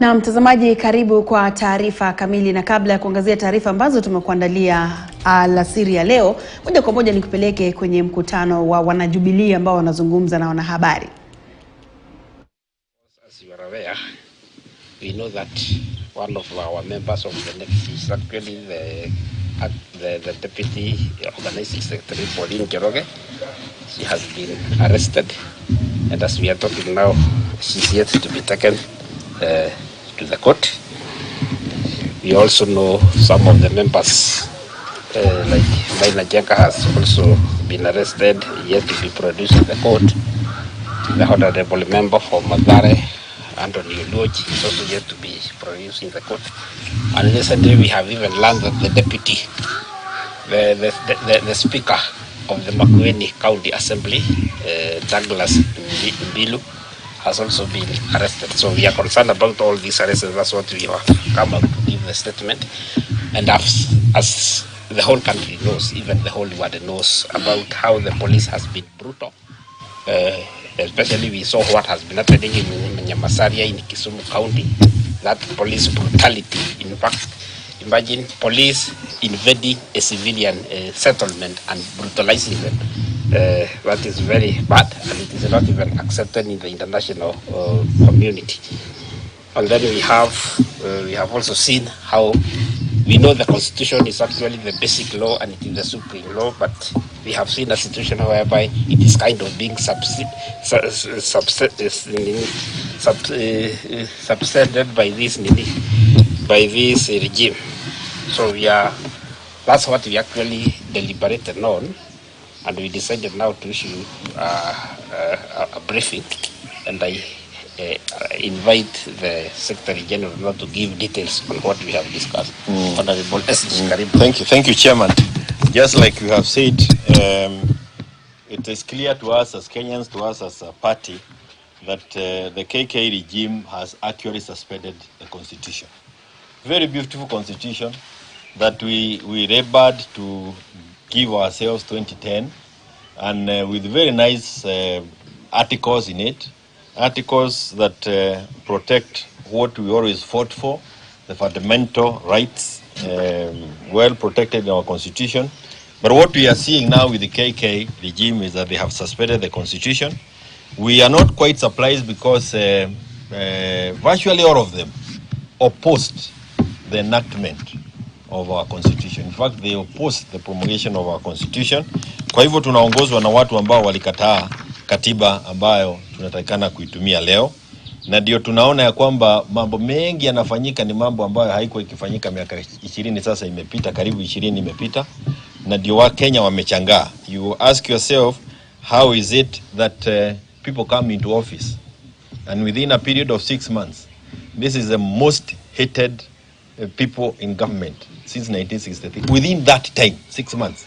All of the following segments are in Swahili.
Na mtazamaji, karibu kwa taarifa kamili, na kabla ya kuangazia taarifa ambazo tumekuandalia alasiri ya leo, moja kwa moja nikupeleke kwenye mkutano wa wana Jubilee ambao wanazungumza na wanahabari. As you are aware, we know that one of our members of the NEC is actually the deputy organizing secretary for Njoroge. She has been arrested, and as we are talking now, she's yet to be taken to the court. We also know some of the members, like Maina Jeka has also been arrested, yet to be produced to the court. The honorable member for Madare, Anthony Uluoji, is also yet to be produced in the court. And yesterday we have even learned that the deputy, the speaker of the Makueni County Assembly, Douglas Mbilu, has also been arrested. So we are concerned about all these arrests. That's what we have come out to give the statement. And as the whole country knows, even the whole world knows about how the police has been brutal. Especially we saw what has been happening in Nyamasaria in Kisumu County. That police brutality. In fact, imagine police invading a civilian settlement and brutalizing them. That is very bad, and it is not even accepted in the international community. And then we have also seen how we know the constitution is actually the basic law and it is the supreme law, but we have seen a situation whereby it is kind of being subsided by this regime. So that's what we actually deliberated on. And we decided now to issue a briefing, and I invite the Secretary General now to give details on what we have discussed. Honorable Thank you, Chairman. Just like you have said, it is clear to us as Kenyans, to us as a party, that the KK regime has actually suspended the constitution. Very beautiful constitution that we labored to give ourselves 2010, and with very nice articles in it, articles that protect what we always fought for, the fundamental rights, well protected in our constitution. But what we are seeing now with the KK regime is that they have suspended the constitution. We are not quite surprised because virtually all of them opposed the enactment of our constitution. In fact, they opposed the promulgation of our constitution. Kwa hivyo tunaongozwa na watu ambao walikataa katiba ambayo tunatakikana kuitumia leo. Na ndio tunaona ya kwamba mambo mengi yanafanyika ni mambo ambayo haikuwa ikifanyika miaka 20 sasa imepita, karibu 20 imepita. Na ndio wa Kenya wamechangaa. You ask yourself, how is it that people come into office and within a period of 6 months, this is the most hated people in government since 1963. Within that time, 6 months.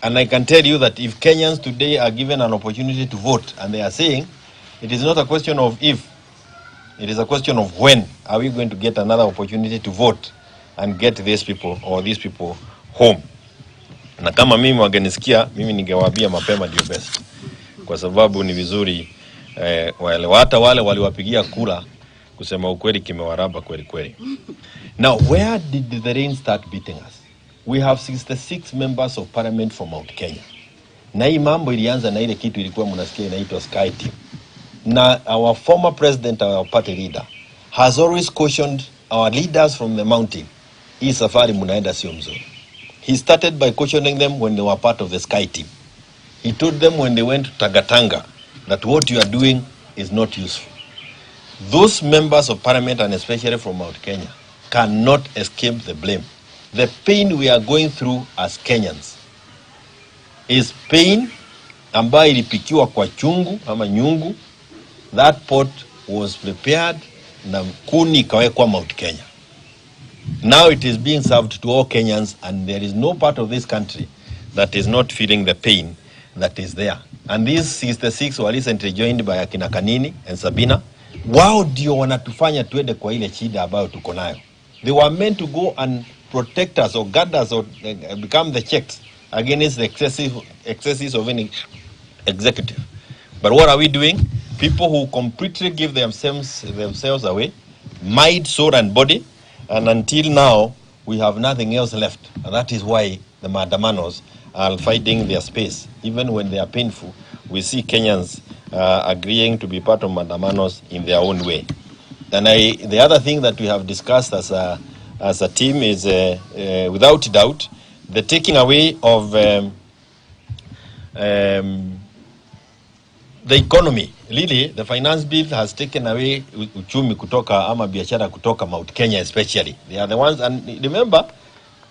And I can tell you that if Kenyans today are given an opportunity to vote, and they are saying, it is not a question of if, it is a question of when are we going to get another opportunity to vote and get these people or these people home. Na kama mimi wagenisikia, mimi ningewaambia mapema ndio best. Kwa sababu ni vizuri hata wale waliwapigia kura kusema ukweli kimewaraba kweli kweli. Now, where did the rain start beating us? We have 66 members of parliament from Mount Kenya. Na hii mambo ilianza na ile kitu ilikuwa mnasikia inaitwa Sky Team. Na our former president, our party leader, has always cautioned our leaders from the mountain. Hii safari mnaenda sio mzuri. He started by cautioning them when they were part of the Sky Team. He told them when they went to Tagatanga that what you are doing is not useful. Those members of parliament, and especially from Mount Kenya, cannot escape the blame. The pain we are going through as Kenyans is pain ambayo ilipikiwa kwa chungu ama nyungu. That pot was prepared na kuni ikawekwa Mount Kenya. Now it is being served to all Kenyans, and there is no part of this country that is not feeling the pain that is there. And these 66 were recently joined by akina Kanini and Sabina. Wao ndio wanatufanya tuende kwa ile shida ambayo tuko nayo. They were meant to go and protect us or guard us or become the checks against the excesses of any executive. But what are we doing? People who completely give themselves away, mind, soul and body, and until now we have nothing else left, and that is why the maandamanos are fighting their space. Even when they are painful, we see Kenyans agreeing to be part of maandamanos in their own way. And the other thing that we have discussed as a team is, without doubt, the taking away of the economy. Really, the finance bill has taken away uchumi kutoka ama biashara kutoka Mount Kenya especially. They are the ones, and remember,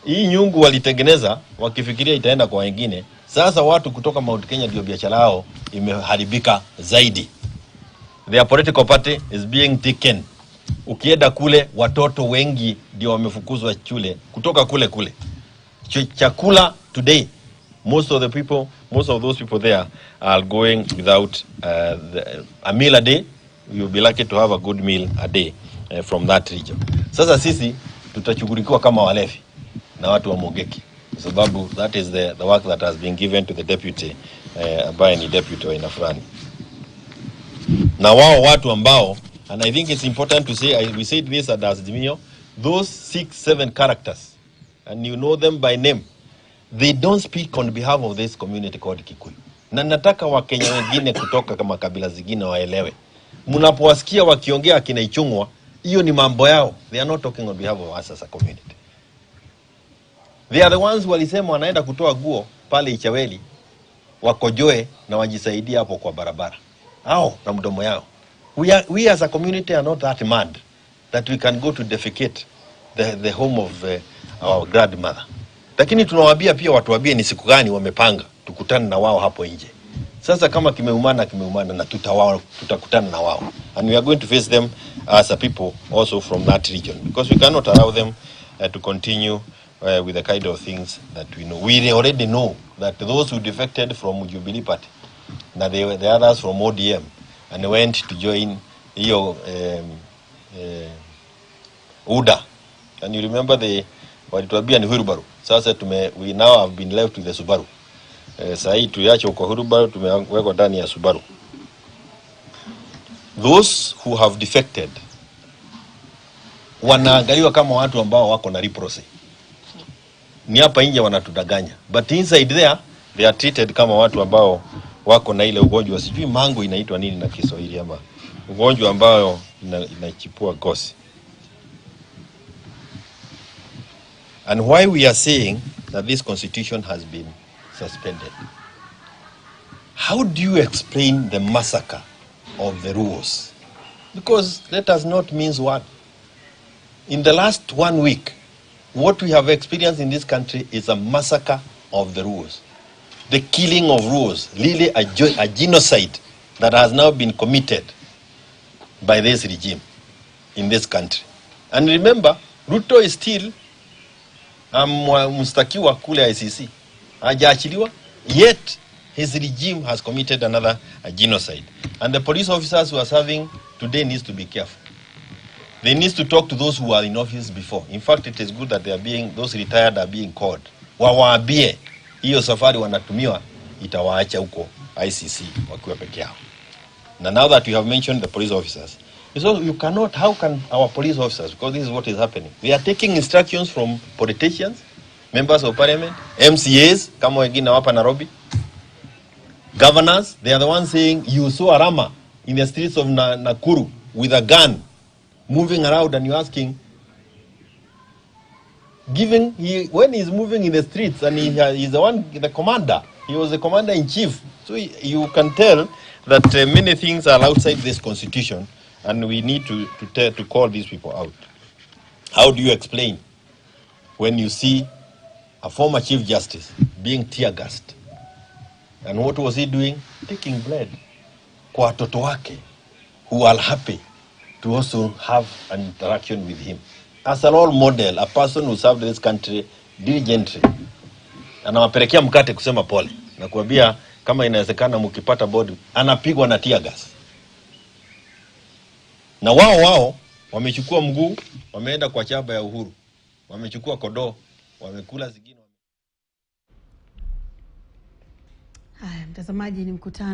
hii nyungu walitengeneza wakifikiria itaenda kwa wengine. Sasa watu kutoka Mount Kenya ndio biashara yao imeharibika zaidi. Their political party is being taken. Ukienda kule watoto wengi ndio wamefukuzwa shule kutoka kule. Chakula today, most of those people there are going without a meal a day. You'll be lucky to have a good meal a day from that region. Sasa sisi tutachughulikiwa kama walevi na watu wa Mogeki, sababu that is the work that has been given to the deputy, ambaye ni deputy wa inafrani. Na wao watu ambao, and I think it's important to say, we said this at Azimio, those 6-7 characters, and you know them by name, they don't speak on behalf of this community called Kikuyu. Na nataka Wakenya wengine kutoka kama kabila zingine waelewe. Mnapowasikia wakiongea kina Ichung'wa, hiyo ni mambo yao. They are not talking on behalf of us as a community. They are the ones walisema wanaenda kutoa guo pale Ichaweli, wakojoe na wajisaidia hapo kwa barabara. Hao na mdomo yao. We as a community are not that mad that we can go to defecate the home of our grandmother. Lakini tunawaambia pia watu waambie ni siku gani wamepanga tukutane na wao hapo nje. Sasa kama kimeumana na tutakutana na wao. And we are going to face them as a people also from that region, because we cannot allow them to continue with the kind of things that we know. We already know that those who defected from Jubilee Party, that the others from ODM, and went to join UDA. And you remember walituambia ni Hurubaru. Sasa we now have been left with the Subaru. Sasa tuyache kwa Hurubaru, tumewekwa ndani ya Subaru. Those who have defected wanaangaliwa kama watu ambao wako na leprosy. Ni hapa nje wanatudanganya, but inside there they are treated kama watu ambao wako na ile ugonjwa, sijui mango inaitwa nini na Kiswahili, ama ugonjwa ambao inachipua gosi. And why we are saying that this constitution has been suspended? How do you explain the massacre of the Ruos? Because let us not mince word. In the last 1 week, what we have experienced in this country is a massacre of the Ruos. The killing of Ruos, really a genocide that has now been committed by this regime in this country. And remember, Ruto is still mstakiwa kule ICC. Hajaachiliwa, yet his regime has committed another genocide. And the police officers who are serving today needs to be careful. They need to talk to those who are in office before. In fact, it is good that those retired are being called. Wawaambie hiyo safari wanatumiwa itawaacha huko ICC wakiwa peke yao. Now that you have mentioned the police officers, so how can our police officers, because this is what is happening, they are taking instructions from politicians, members of parliament, MCAs, kama wengine hapa Nairobi, governors. They are the ones saying, you saw a rama in the streets of Nakuru with a gun moving around, and you're asking, when he's moving in the streets, and he's the commander, he was the commander in chief. So you can tell that many things are outside this constitution, and we need to call these people out. How do you explain when you see a former chief justice being tear gassed? And what was he doing? Taking blood kwa watoto wake who are happy to also have an interaction with him. As a role model, a person who served this country diligently. Anawapelekea mkate kusema pole. Na kuambia kama inawezekana mkipata bodi, anapigwa na tear gas. Na wao wamechukua mguu, wameenda kwa chaba ya Uhuru. Wamechukua kodoo, wamekula zingine. Haya, mtazamaji, ni mkutano